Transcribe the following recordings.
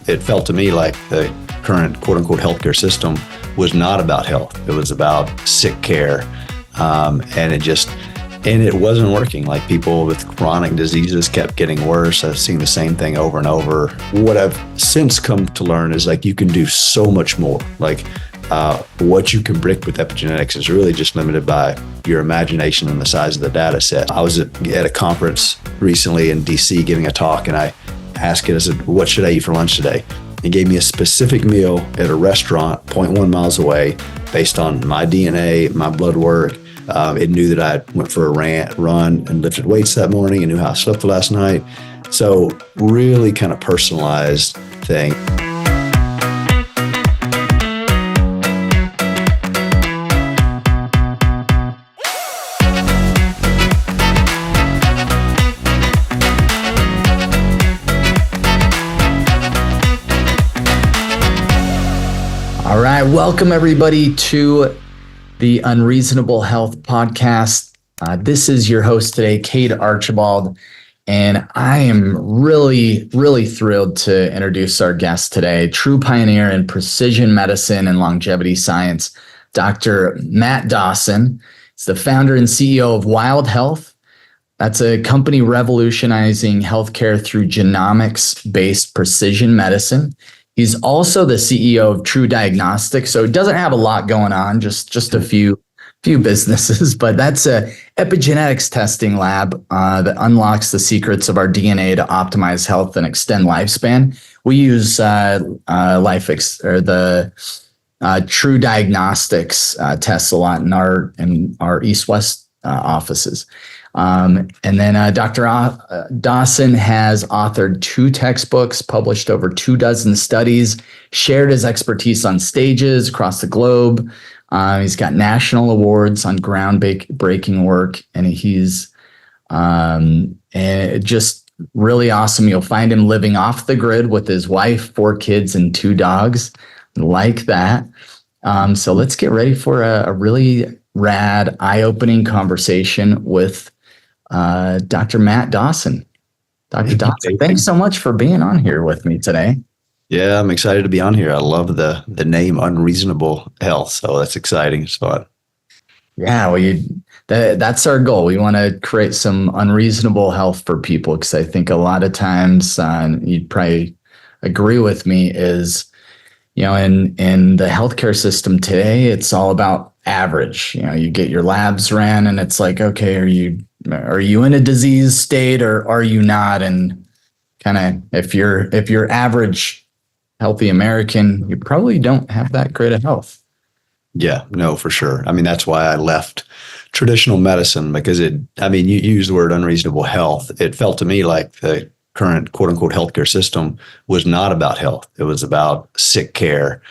It felt to me like the current quote unquote healthcare system was not about health. It was about sick care. And it wasn't working. Like, people with chronic diseases kept getting worse. I've seen the same thing over and over. What I've since come to learn is, like, you can do so much more. Like, what you can predict with epigenetics is really just limited by your imagination and the size of the data set. I was at a conference recently in DC giving a talk, and I asked it, I said, what should I eat for lunch today? It gave me a specific meal at a restaurant 0.1 miles away based on my DNA, my blood work. It knew that I went for a run and lifted weights that morning. It knew how I slept the last night. So really kind of personalized thing. All right, welcome everybody to the Unreasonable Health Podcast. This is your host today, Cade Archibald, and I am really, really thrilled to introduce our guest today, true pioneer in precision medicine and longevity science, Dr. Matt Dawson. He's the founder and CEO of Wild Health. That's a company revolutionizing healthcare through genomics-based precision medicine. He's also the CEO of True Diagnostics, so he doesn't have a lot going on, just a few businesses, but that's a epigenetics testing lab that unlocks the secrets of our DNA to optimize health and extend lifespan. We use the True Diagnostics tests a lot in our EastWest offices. And then Dr. Dawson has authored 2 textbooks, published over 24 studies, shared his expertise on stages across the globe. He's got national awards on groundbreaking work, and he's just really awesome. You'll find him living off the grid with his wife, 4 kids, and 2 dogs, like that. So let's get ready for a really rad, eye-opening conversation with Dr. Matt Dawson. Dr. Dawson, thanks so much for being on here with me today. Yeah, I'm excited to be on here. I love the name Unreasonable Health, so that's exciting. It's fun. Yeah, well, that's our goal. We want to create some unreasonable health for people, because I think a lot of times, you'd probably agree with me, is, in the healthcare system today, it's all about average. You get your labs ran, and it's like, okay, are you in a disease state or are you not? And kind of, if you're average healthy American, you probably don't have that great of health. Yeah, no, for sure. I mean, that's why I left traditional medicine, because you use the word unreasonable health. It felt to me like the current quote unquote healthcare system was not about health. It was about sick care.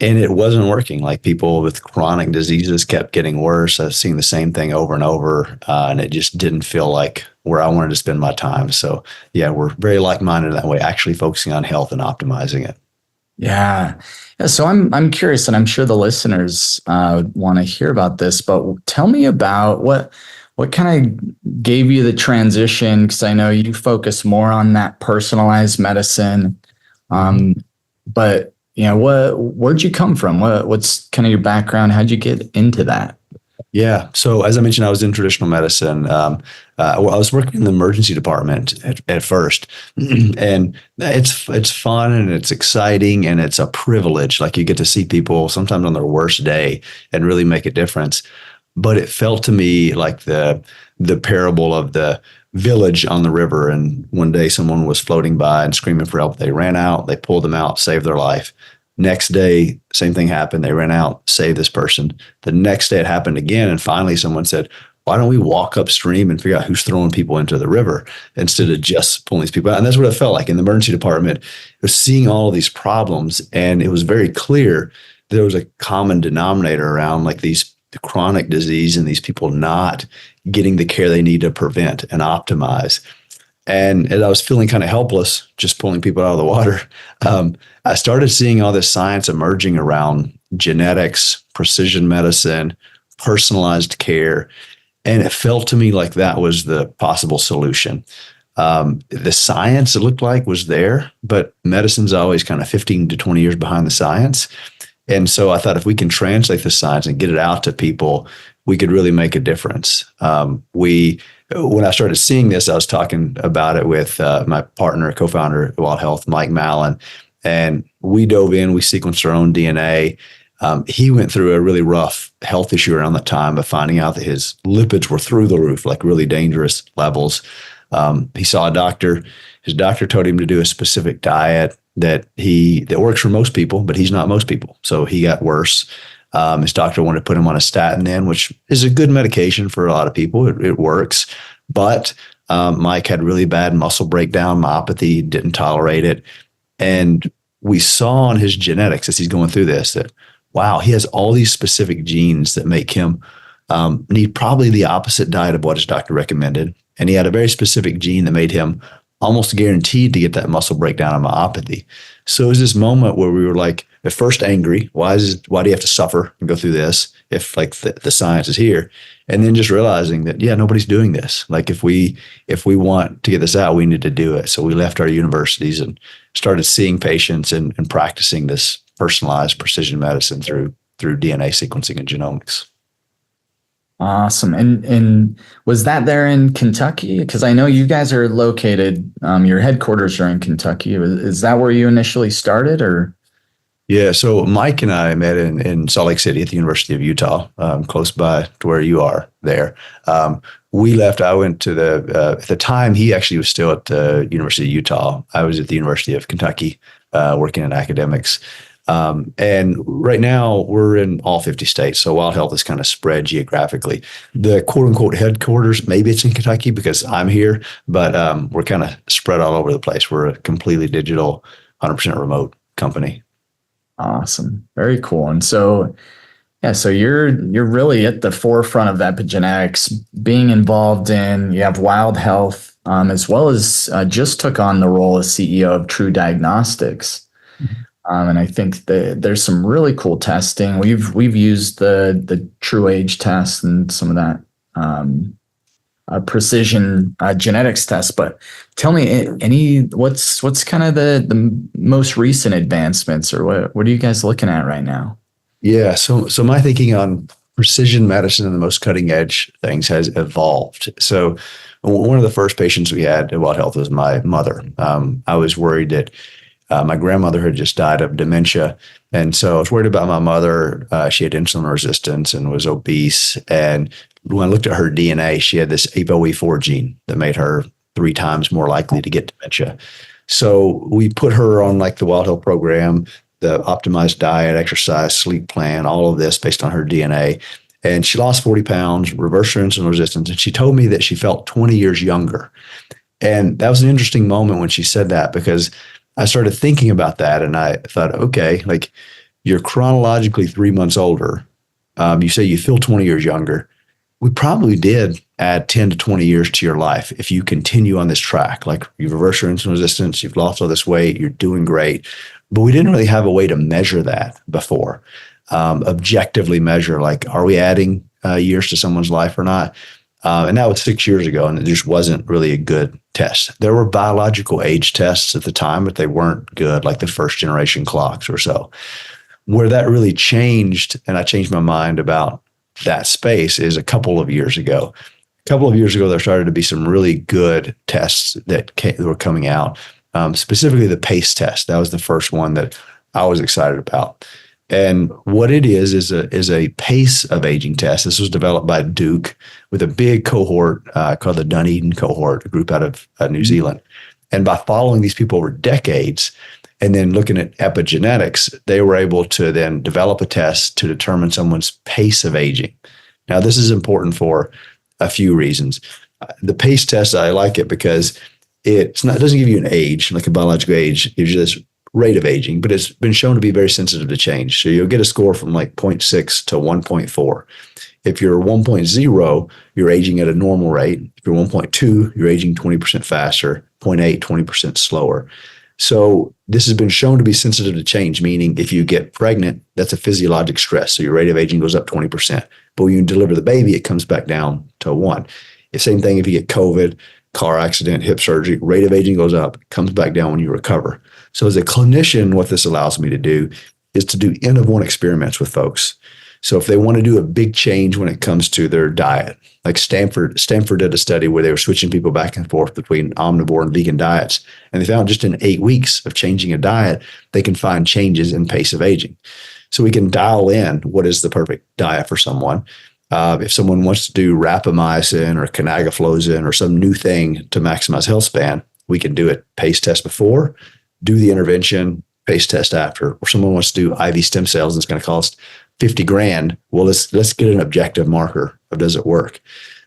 And it wasn't working. Like, people with chronic diseases kept getting worse. I've seen the same thing over and over, and it just didn't feel like where I wanted to spend my time. So yeah, we're very like-minded that way, actually focusing on health and optimizing it. Yeah. So I'm curious, and I'm sure the listeners want to hear about this, but tell me about what kind of gave you the transition, because I know you focus more on that personalized medicine, but where'd you come from? What's kind of your background? How'd you get into that? Yeah. So as I mentioned, I was in traditional medicine. I was working in the emergency department at first, and it's fun and it's exciting and it's a privilege. Like, you get to see people sometimes on their worst day and really make a difference. But it felt to me like the parable of the village on the river. And one day someone was floating by and screaming for help. They ran out, they pulled them out, saved their life. Next day, same thing happened. They ran out, saved this person. The next day it happened again. And finally someone said, why don't we walk upstream and figure out who's throwing people into the river instead of just pulling these people out? And that's what it felt like in the emergency department. It was seeing all of these problems, and it was very clear there was a common denominator around, like, the chronic disease and these people not getting the care they need to prevent and optimize. And as I was feeling kind of helpless, just pulling people out of the water, I started seeing all this science emerging around genetics, precision medicine, personalized care. And it felt to me like that was the possible solution. The science, it looked like, was there, but medicine's always kind of 15 to 20 years behind the science. And so I thought if we can translate the science and get it out to people, we could really make a difference. When I started seeing this, I was talking about it with my partner, co-founder of Wild Health, Mike Mallon, and we dove in. We sequenced our own DNA. He went through a really rough health issue around that time of finding out that his lipids were through the roof, like really dangerous levels. He saw a doctor. His doctor told him to do a specific diet that works for most people, but he's not most people. So he got worse. His doctor wanted to put him on a statin then, which is a good medication for a lot of people. It works. But Mike had really bad muscle breakdown, myopathy, didn't tolerate it. And we saw on his genetics as he's going through this that, wow, he has all these specific genes that make him need probably the opposite diet of what his doctor recommended. And he had a very specific gene that made him almost guaranteed to get that muscle breakdown and myopathy. So it was this moment where we were like, at first angry, why do you have to suffer and go through this if like the science is here? And then just realizing that, yeah, nobody's doing this. Like if we want to get this out, we need to do it. So we left our universities and started seeing patients and practicing this personalized precision medicine through DNA sequencing and genomics. Awesome. And was that there in Kentucky? Because I know you guys are located, your headquarters are in Kentucky. Is that where you initially started, or? Yeah, so Mike and I met in Salt Lake City at the University of Utah, close by to where you are there. We left. I went to at the time, he actually was still at the University of Utah. I was at the University of Kentucky working in academics. And right now we're in all 50 states. So Wild Health is kind of spread geographically. The quote unquote headquarters, maybe it's in Kentucky because I'm here, but we're kind of spread all over the place. We're a completely digital, 100% remote company. Awesome. Very cool. And so, yeah, so you're really at the forefront of epigenetics, being involved you have Wild Health, as well as just took on the role as CEO of True Diagnostics. And I think that there's some really cool testing. We've used the True Age test and some of that precision genetics test. But tell me, what's kind of the most recent advancements, or what are you guys looking at right now? Yeah, so my thinking on precision medicine and the most cutting edge things has evolved. So one of the first patients we had at Wild Health was my mother. I was worried that my grandmother had just died of dementia. And so I was worried about my mother. She had insulin resistance and was obese. And when I looked at her DNA, she had this ApoE4 gene that made her 3 times more likely to get dementia. So we put her on like the Wild Health program, the optimized diet, exercise, sleep plan, all of this based on her DNA. And she lost 40 pounds, reversed her insulin resistance. And she told me that she felt 20 years younger. And that was an interesting moment when she said that, because I started thinking about that and I thought, okay, like you're chronologically 3 months older. You say you feel 20 years younger. We probably did add 10 to 20 years to your life if you continue on this track. Like you've reversed your insulin resistance, you've lost all this weight, you're doing great. But we didn't really have a way to measure that before. Objectively measure, like, are we adding years to someone's life or not? And that was 6 years ago, and it just wasn't really a good test. There were biological age tests at the time, but they weren't good, like the first generation clocks or so. Where that really changed, and I changed my mind about that space, is a couple of years ago. A couple of years ago, there started to be some really good tests that were coming out, specifically the PACE test. That was the first one that I was excited about. And what it is a pace of aging test. This was developed by Duke with a big cohort called the Dunedin cohort, a group out of New Zealand. And by following these people over decades and then looking at epigenetics, they were able to then develop a test to determine someone's pace of aging. Now, this is important for a few reasons. The PACE test, I like it because it doesn't give you an age, like a biological age. It gives you this rate of aging, but it's been shown to be very sensitive to change. So you'll get a score from like 0.6 to 1.4. If you're 1.0, you're aging at a normal rate. If you're 1.2, you're aging 20% faster, 0.8, 20% slower. So this has been shown to be sensitive to change, meaning if you get pregnant, that's a physiologic stress. So your rate of aging goes up 20%. But when you deliver the baby, it comes back down to 1. The same thing if you get COVID, car accident, hip surgery, rate of aging goes up, comes back down when you recover. So as a clinician, what this allows me to do is to do N of 1 experiments with folks. So if they want to do a big change when it comes to their diet, like Stanford did a study where they were switching people back and forth between omnivore and vegan diets. And they found just in 8 weeks of changing a diet, they can find changes in pace of aging. So we can dial in what is the perfect diet for someone. If someone wants to do rapamycin or canagliflozin or some new thing to maximize health span, we can do it pace test before, do the intervention, pace test after. Or someone wants to do IV stem cells and it's going to cost 50 grand. Well, let's get an objective marker of does it work.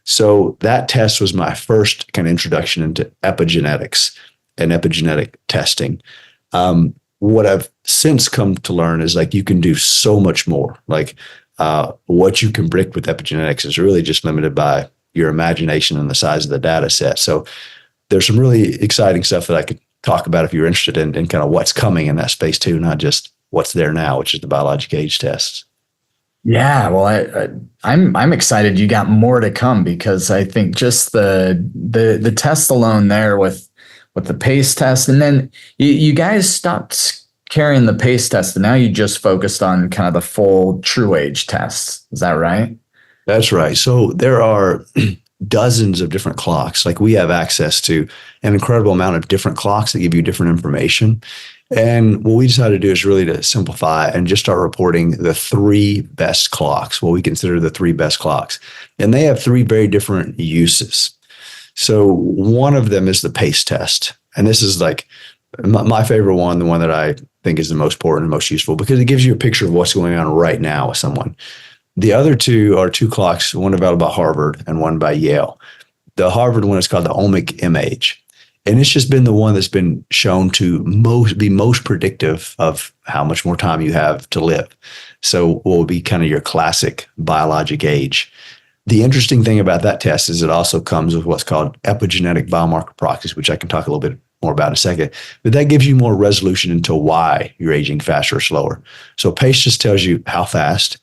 So that test was my first kind of introduction into epigenetics and epigenetic testing. What I've since come to learn is like you can do so much more. Like what you can predict with epigenetics is really just limited by your imagination and the size of the data set. So there's some really exciting stuff that I could talk about if you're interested in kind of what's coming in that space too, not just what's there now, which is the biologic age tests. Yeah, well, I'm excited you got more to come, because I think just the test alone there with the pace test, and then you guys stopped carrying the pace test, and now you just focused on kind of the full true age tests. Is that right? That's right. So there are dozens of different clocks. Like we have access to an incredible amount of different clocks that give you different information. And what we decided to do is really to simplify and just start reporting the 3 best clocks, what we consider the 3 best clocks. And they have 3 very different uses. So one of them is the pace test. And this is like my favorite one, the one that I think is the most important and most useful, because it gives you a picture of what's going on right now with someone. The other 2 are 2 clocks, one developed by Harvard and one by Yale. The Harvard one is called the Ohmic MAge. And it's just been the one that's been shown to be most predictive of how much more time you have to live. So what will be kind of your classic biologic age. The interesting thing about that test is it also comes with what's called epigenetic biomarker proxies, which I can talk a little bit more about in a second. But that gives you more resolution into why you're aging faster or slower. So pace just tells you how fast.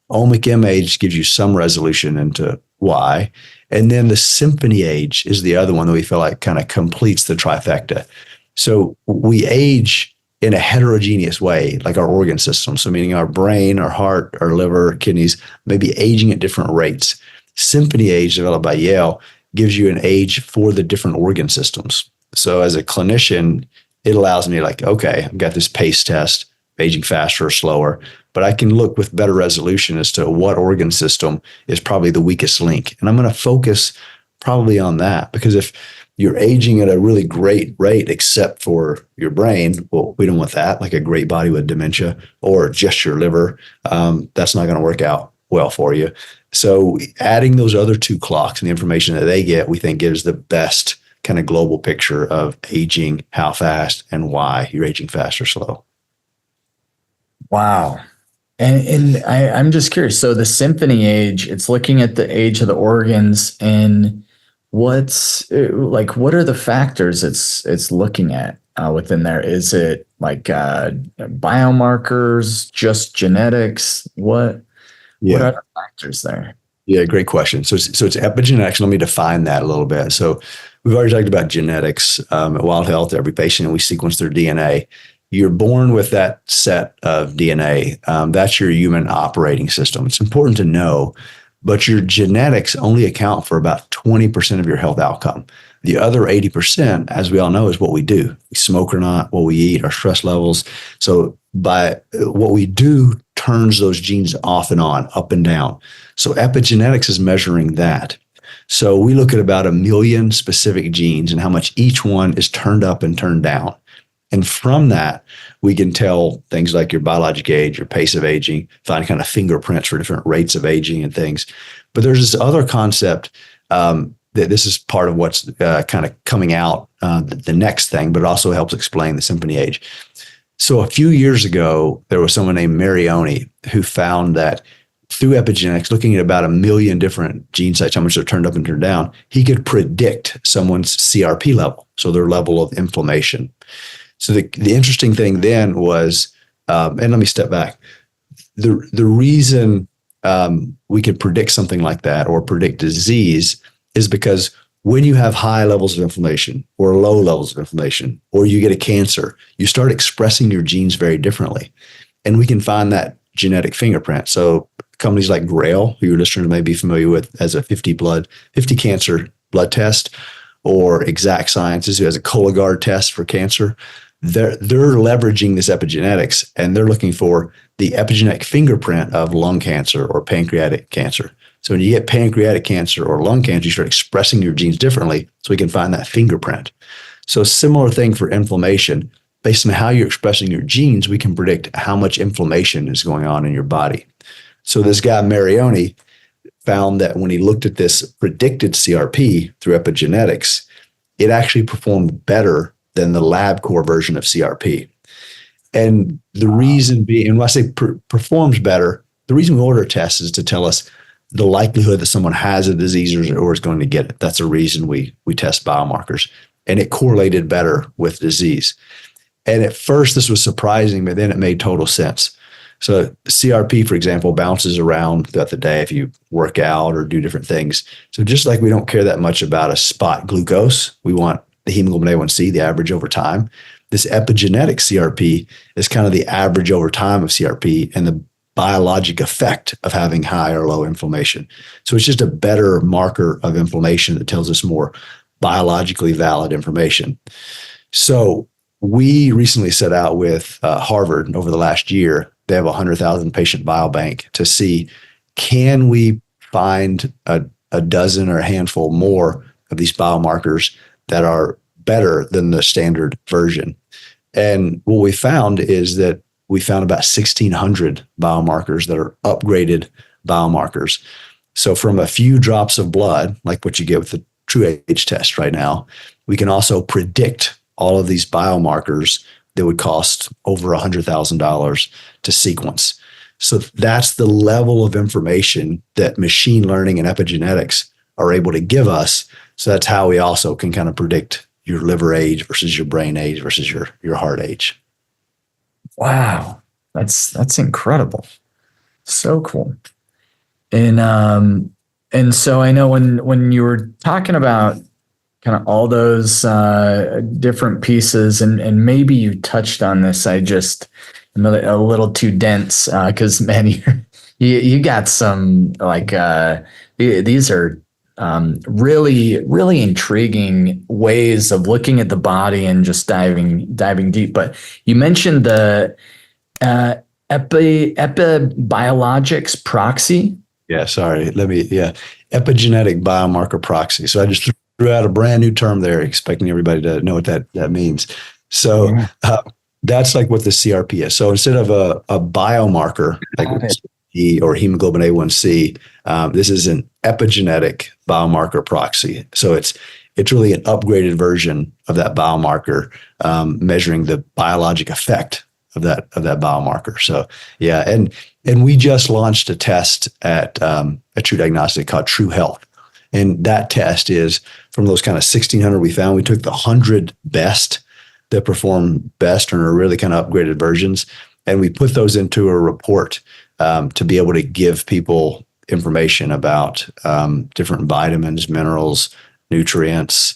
Ohmic MAge gives you some resolution into why. And then the symphony age is the other one that we feel like kind of completes the trifecta. So we age in a heterogeneous way, like our organ system. So meaning our brain, our heart, our liver, kidneys may be aging at different rates. Symphony age, developed by Yale, gives you an age for the different organ systems. So as a clinician, it allows me like, okay, I've got this pace test, aging faster or slower, but I can look with better resolution as to what organ system is probably the weakest link. And I'm going to focus probably on that, because if you're aging at a really great rate, except for your brain, well, we don't want that, like a great body with dementia or just your liver. That's not going to work out well for you. So adding those other 2 clocks and the information that they get, we think gives the best kind of global picture of aging, how fast, and why you're aging fast or slow. Wow. And I'm just curious. So the symphony age, it's looking at the age of the organs, and what are the factors it's looking at within there? Is it like biomarkers, just genetics? What are the factors there? Yeah, great question. So it's epigenetics. Let me define that a little bit. So we've already talked about genetics. At Wild Health, every patient, we sequence their DNA. You're born with that set of DNA. That's your human operating system. It's important to know, but your genetics only account for about 20% of your health outcome. The other 80%, as we all know, is what we do. We smoke or not, what we eat, our stress levels. So by what we do turns those genes off and on, up and down. So epigenetics is measuring that. So we look at about 1 million specific genes and how much each one is turned up and turned down. And from that, we can tell things like your biologic age, your pace of aging, find kind of fingerprints for different rates of aging and things. But there's this other concept that this is part of what's kind of coming out, the next thing, but it also helps explain the symphony age. So a few years ago, there was someone named Marioni who found that through epigenetics, looking at about 1 million different gene sites, how much they're turned up and turned down, he could predict someone's CRP level, so their level of inflammation. So the interesting thing then was, and let me step back, the reason we could predict something like that or predict disease is because when you have high levels of inflammation or low levels of inflammation, or you get a cancer, you start expressing your genes very differently. And we can find that genetic fingerprint. So companies like Grail, who your listeners may be familiar with as a 50 cancer blood test, or Exact Sciences, who has a Cologuard test for cancer, they're leveraging this epigenetics, and they're looking for the epigenetic fingerprint of lung cancer or pancreatic cancer. So when you get pancreatic cancer or lung cancer, you start expressing your genes differently, so we can find that fingerprint. So similar thing for inflammation. Based on how you're expressing your genes, we can predict how much inflammation is going on in your body. So this guy, Marioni, found that when he looked at this predicted CRP through epigenetics, it actually performed better than the LabCorp version of CRP. And the reason being, and when I say performs better, the reason we order tests is to tell us the likelihood that someone has a disease or is going to get it. That's the reason we test biomarkers. And it correlated better with disease. And at first, this was surprising, but then it made total sense. So CRP, for example, bounces around throughout the day if you work out or do different things. So just like we don't care that much about a spot glucose, we want the hemoglobin A1C, the average over time. This epigenetic CRP is kind of the average over time of CRP and the biologic effect of having high or low inflammation. So it's just a better marker of inflammation that tells us more biologically valid information. So we recently set out with Harvard over the last year. They have a 100,000 patient biobank to see, can we find a dozen or a handful more of these biomarkers that are better than the standard version. And what we found is that we found about 1,600 biomarkers that are upgraded biomarkers. So from a few drops of blood, like what you get with the TrueAge test right now, we can also predict all of these biomarkers that would cost over $100,000 to sequence. So that's the level of information that machine learning and epigenetics are able to give us. So that's how we also can kind of predict your liver age versus your brain age versus your heart age. Wow, that's incredible. So cool. And so I know when you were talking about kind of all those different pieces, and maybe you touched on this, I just am a little too dense because man, you got some like these are really, really intriguing ways of looking at the body and just diving deep. But you mentioned the epibiologics proxy. Yeah, sorry. Epigenetic biomarker proxy. So I just threw out a brand new term there, expecting everybody to know what that means. So that's like what the CRP is. So instead of a biomarker like CRP or hemoglobin A1C, this is an epigenetic biomarker proxy. So it's really an upgraded version of that biomarker, measuring the biologic effect of that biomarker. So yeah, and we just launched a test at a True Diagnostic called True Health. And that test is from those kind of 1,600 we found. We took the 100 best that perform best and are really kind of upgraded versions, and we put those into a report to be able to give people information about different vitamins, minerals, nutrients,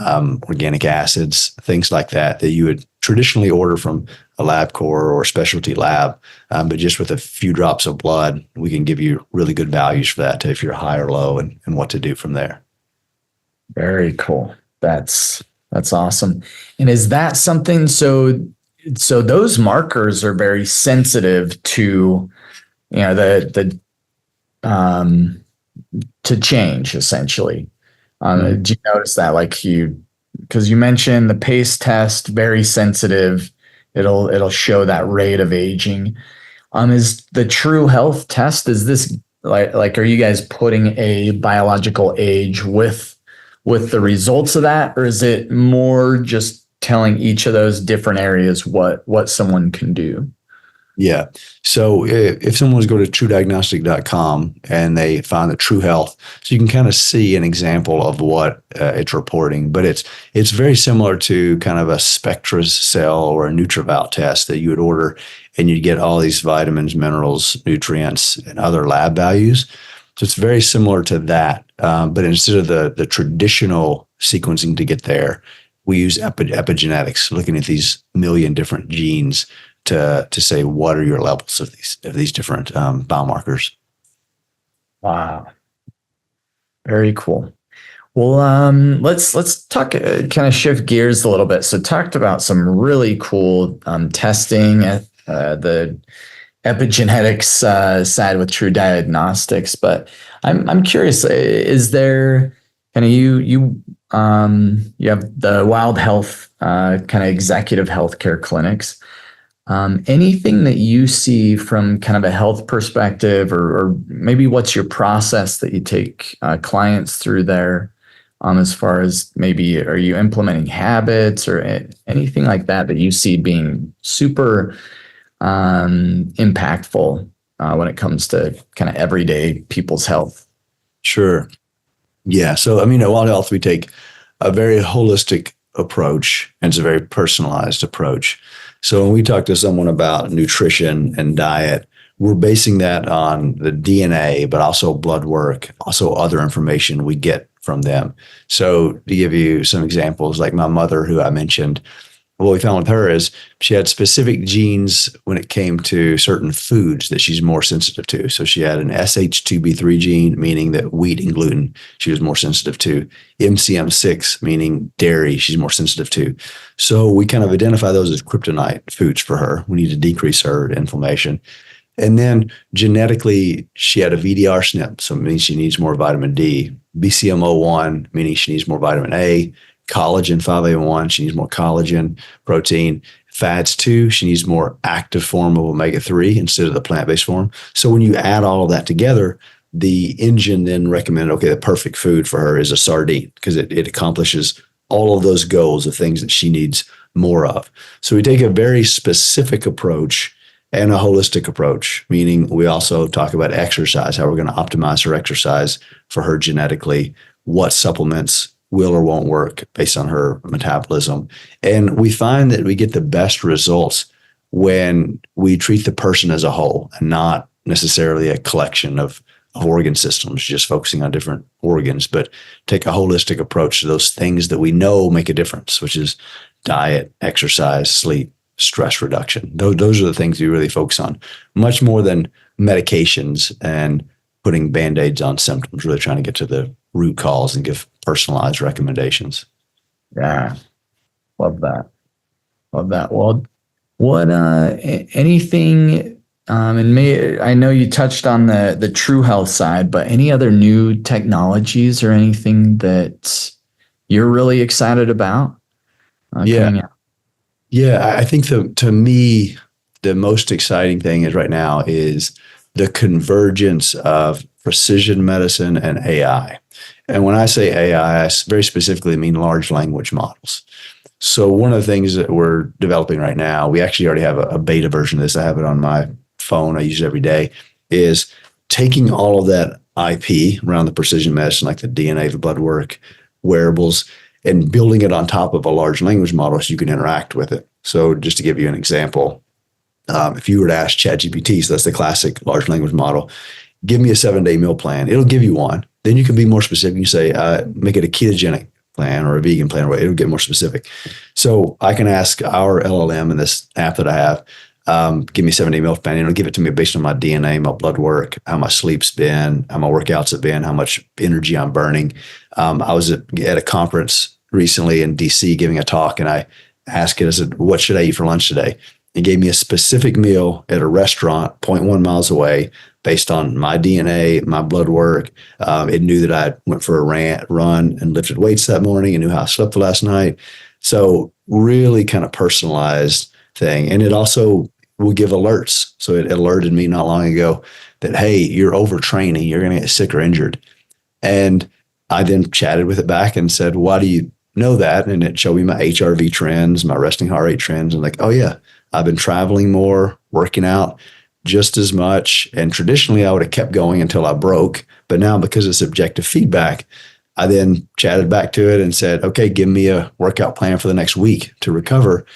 organic acids, things like that you would traditionally order from a LabCorp or specialty lab. But just with a few drops of blood, we can give you really good values for that if you're high or low and what to do from there. Very cool. That's awesome. And is that something, so those markers are very sensitive to, the to change essentially. Do you notice that, because you mentioned the PACE test, very sensitive, it'll show that rate of aging. Is the True Health test, is this like are you guys putting a biological age with the results of that, or is it more just telling each of those different areas what someone can do? Yeah. So if someone was to go to truediagnostic.com and they find the True Health, so you can kind of see an example of what it's reporting, but it's very similar to kind of a SpectraCell or a NutriVal test that you would order, and you'd get all these vitamins, minerals, nutrients, and other lab values. So it's very similar to that. But instead of the traditional sequencing to get there, we use epigenetics, looking at these million different genes to say what are your levels of these different biomarkers. Wow. Very cool. Well, let's talk, kind of shift gears a little bit. So talked about some really cool testing at the epigenetics side with True Diagnostics, but I'm curious, is there kind of you have the Wild Health kind of executive healthcare clinics. Anything that you see from kind of a health perspective, or maybe what's your process that you take clients through there, as far as maybe are you implementing habits or anything like that that you see being super impactful when it comes to kind of everyday people's health? Sure. Yeah. So, I mean, at Wild Health, we take a very holistic approach, and it's a very personalized approach. So when we talk to someone about nutrition and diet, we're basing that on the DNA, but also blood work, also other information we get from them. So to give you some examples, like my mother, who I mentioned, what we found with her is she had specific genes when it came to certain foods that she's more sensitive to. So she had an SH2B3 gene, meaning that wheat and gluten she was more sensitive to. MCM6, meaning dairy, she's more sensitive to. So we kind of identify those as kryptonite foods for her. We need to decrease her inflammation. And then genetically, she had a VDR SNP, so it means she needs more vitamin D. BCMO1, meaning she needs more vitamin A. Collagen 5A1, she needs more collagen, protein. Fats 2, she needs more active form of omega-3 instead of the plant-based form. So when you add all of that together, the engine then recommended, okay, the perfect food for her is a sardine because it accomplishes all of those goals of things that she needs more of. So we take a very specific approach and a holistic approach, meaning we also talk about exercise, how we're going to optimize her exercise for her genetically, what supplements will or won't work based on her metabolism. And we find that we get the best results when we treat the person as a whole and not necessarily a collection of organ systems, just focusing on different organs, but take a holistic approach to those things that we know make a difference, which is diet, exercise, sleep, stress reduction. Those are the things we really focus on, much more than medications and putting Band-Aids on symptoms, really trying to get to the root cause and give personalized recommendations. Yeah. Love that. Love that. Well, what, anything, and I know you touched on the True Health side, but any other new technologies or anything that you're really excited about? Yeah. I think to me, the most exciting thing is right now is the convergence of precision medicine and AI. And when I say AI, I very specifically mean large language models. So one of the things that we're developing right now, we actually already have a beta version of this. I have it on my phone. I use it every day, is taking all of that IP around the precision medicine, like the DNA, the blood work, wearables, and building it on top of a large language model so you can interact with it. So just to give you an example, if you were to ask ChatGPT, so that's the classic large language model, give me a 7-day meal plan. It'll give you one. Then you can be more specific. You say, make it a ketogenic plan or a vegan plan, or it'll get more specific. So I can ask our LLM in this app that I have, give me a 7-day meal plan. It'll give it to me based on my DNA, my blood work, how my sleep's been, how my workouts have been, how much energy I'm burning. I was at a conference recently in DC giving a talk, and I asked it, I said, what should I eat for lunch today? It gave me a specific meal at a restaurant 0.1 miles away based on my DNA, my blood work. It knew that I went for a run and lifted weights that morning and knew how I slept the last night. So really kind of personalized thing. And it also will give alerts. So it alerted me not long ago that, hey, you're overtraining, you're going to get sick or injured. And I then chatted with it back and said, why do you know that? And it showed me my HRV trends, my resting heart rate trends. And like, oh yeah, I've been traveling more, working out just as much. And traditionally I would have kept going until I broke. But now because it's objective feedback, I then chatted back to it and said, okay, give me a workout plan for the next week to recover.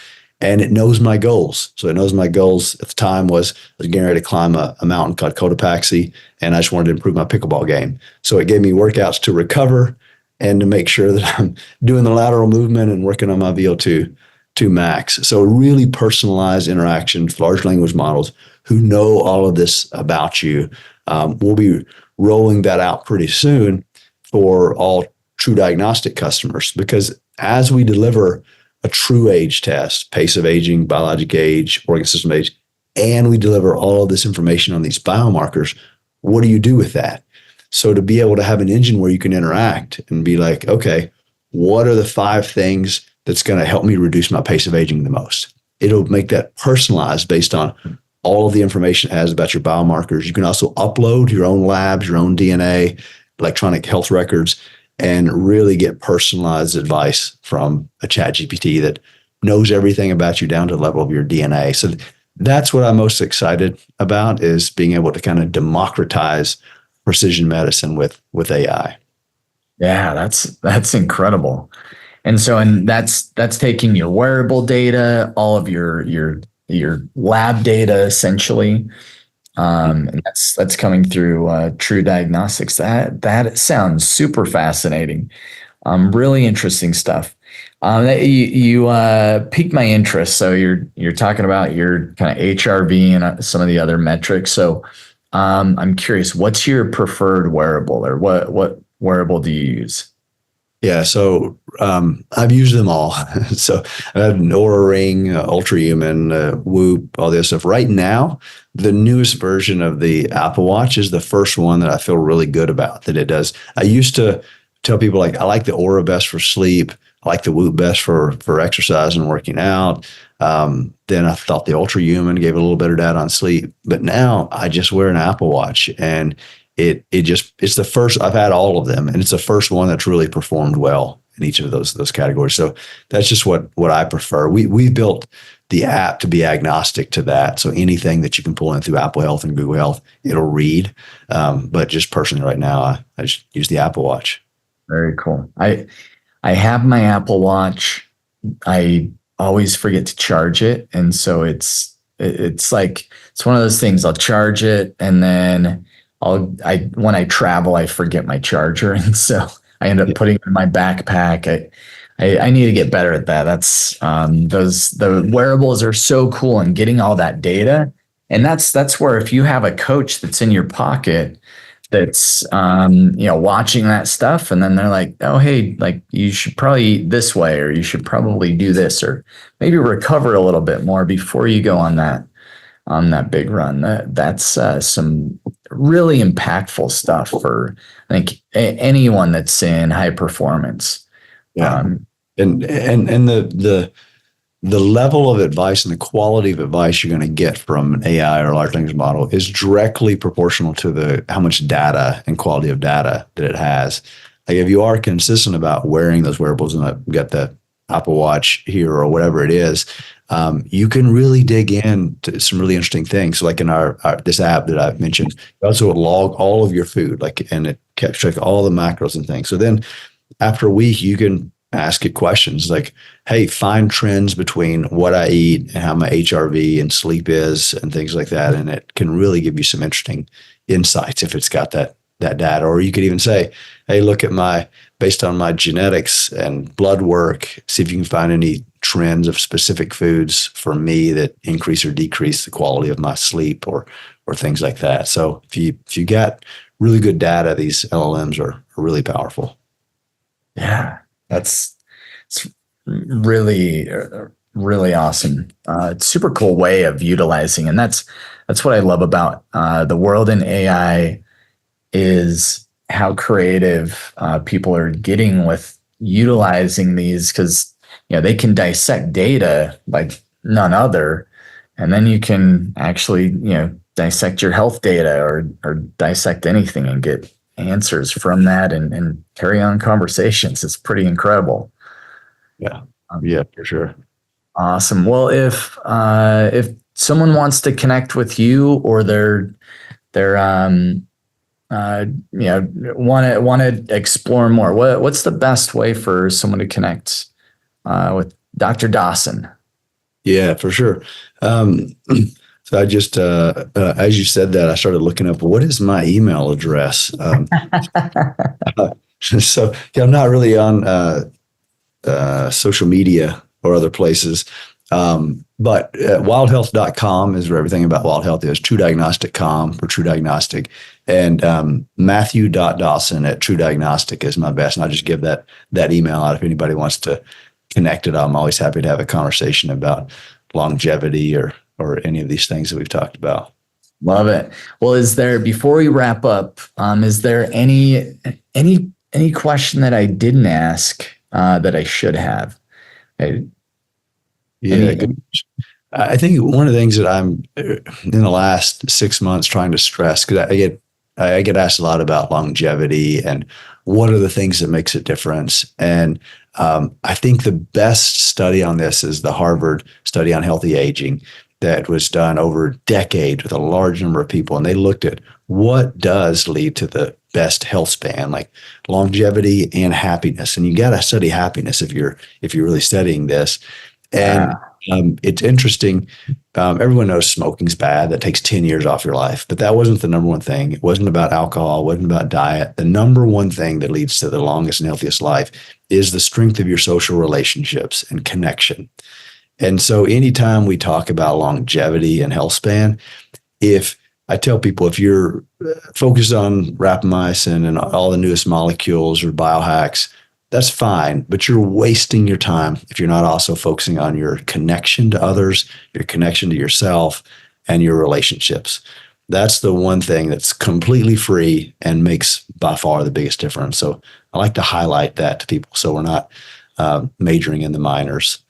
and it knows my goals. So it knows my goals at the time was I was getting ready to climb a mountain called Cotopaxi, and I just wanted to improve my pickleball game. So it gave me workouts to recover and to make sure that I'm doing the lateral movement and working on my VO2 to max. So really personalized interactions, large language models who know all of this about you. We'll be rolling that out pretty soon for all true diagnostic customers, because as we deliver a true age test, pace of aging, biologic age, organ system age, and we deliver all of this information on these biomarkers, what do you do with that? So to be able to have an engine where you can interact and be like, okay, what are the 5 things that's going to help me reduce my pace of aging the most? It'll make that personalized based on all of the information it has about your biomarkers. You can also upload your own labs, your own DNA, electronic health records, and really get personalized advice from a chat GPT that knows everything about you down to the level of your DNA. So that's what I'm most excited about, is being able to kind of democratize precision medicine with AI. Yeah, that's incredible. And so, and that's taking your wearable data, all of your lab data, essentially, and that's coming through True Diagnostics. That sounds super fascinating. Really interesting stuff. You piqued my interest. So you're talking about your kind of HRV and some of the other metrics. So I'm curious, what's your preferred wearable, or what wearable do you use? Yeah, so I've used them all. So I have an Oura Ring, Ultrahuman, Whoop, all this stuff. Right now, the newest version of the Apple Watch is the first one that I feel really good about that it does. I used to tell people, like, I like the Oura best for sleep. I like the Whoop best for exercise and working out. Then I thought the Ultrahuman gave a little better data on sleep. But now I just wear an Apple Watch, and it's the first. I've had all of them, and it's the first one that's really performed well in each of those categories. So that's just what I prefer. We built the app to be agnostic to that. So anything that you can pull in through Apple Health and Google Health, it'll read. But just personally right now, I just use the Apple Watch. Very cool. I have my Apple Watch. I always forget to charge it, and so it's like, it's one of those things. I'll charge it, and then when I travel, I forget my charger, and so I end up putting it in my backpack. I need to get better at that. That's the wearables are so cool, and getting all that data, and that's where, if you have a coach that's in your pocket that's watching that stuff, and then they're like, oh, hey, like, you should probably eat this way, or you should probably do this, or maybe recover a little bit more before you go on that big run. That's some really impactful stuff for, I think, anyone that's in high performance. Yeah. And the level of advice and the quality of advice you're going to get from an AI or a large language model is directly proportional to how much data and quality of data that it has. Like, if you are consistent about wearing those wearables, and I've got the Apple Watch here or whatever it is, you can really dig into some really interesting things. So like in our this app that I've mentioned, you also log all of your food, and it kept track of all the macros and things. So then after a week, you can ask it questions like, hey, find trends between what I eat and how my HRV and sleep is, and things like that. And it can really give you some interesting insights if it's got that data. Or you could even say, hey, look at based on my genetics and blood work, see if you can find any trends of specific foods for me that increase or decrease the quality of my sleep, or things like that. So if you got really good data, these LLMs are really powerful. Yeah, it's really, really awesome. It's a super cool way of utilizing, and that's what I love about the world in AI, is how creative people are getting with utilizing these, because they can dissect data like none other, and then you can actually dissect your health data, or dissect anything, and get answers from that, and carry on conversations. It's pretty incredible. Yeah. Yeah, for sure. Awesome. Well, if someone wants to connect with you, or they're want to explore more, what's the best way for someone to connect with Dr. Dawson? Yeah, for sure. So I just, as you said that, I started looking up what is my email address. So yeah, I'm not really on social media or other places. But wildhealth.com is where everything about Wild Health is. TrueDiagnostic.com for True Diagnostic. And Matthew.Dawson at True Diagnostic is my best. And I'll just give that email out if anybody wants to connect it. I'm always happy to have a conversation about longevity or any of these things that we've talked about. Love it. Well, before we wrap up, is there any question that I didn't ask that I should have? I think one of the things that I'm in the last 6 months trying to stress, because I get asked a lot about longevity and what are the things that makes a difference. And I think the best study on this is the Harvard study on healthy aging that was done over a decade with a large number of people. And they looked at what does lead to the best health span, like longevity and happiness. And you got to study happiness if you're really studying this. And it's interesting. Everyone knows smoking's bad. That takes 10 years off your life. But that wasn't the number one thing. It wasn't about alcohol. It wasn't about diet. The number one thing that leads to the longest and healthiest life is the strength of your social relationships and connection. And so anytime we talk about longevity and health span, if I tell people, if you're focused on rapamycin and all the newest molecules or biohacks, that's fine, but you're wasting your time if you're not also focusing on your connection to others, your connection to yourself, and your relationships. That's the one thing that's completely free and makes by far the biggest difference. So I like to highlight that to people so we're not majoring in the minors.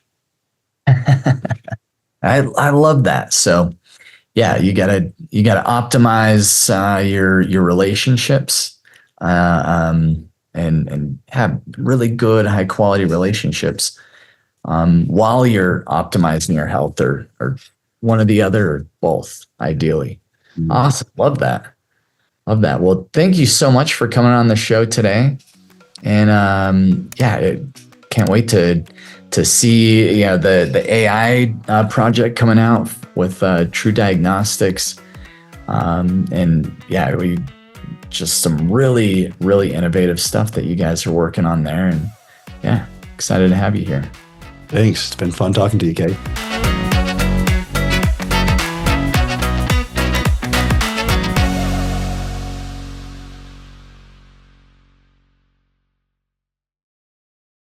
I love that. So yeah, you gotta optimize your relationships and have really good high quality relationships while you're optimizing your health or one or the other or both ideally. Mm-hmm. Awesome. Love that. Well, thank you so much for coming on the show today. And can't wait to see the AI project coming out with True Diagnostics. We just some really, really innovative stuff that you guys are working on there. And excited to have you here. Thanks. It's been fun talking to you, Kate.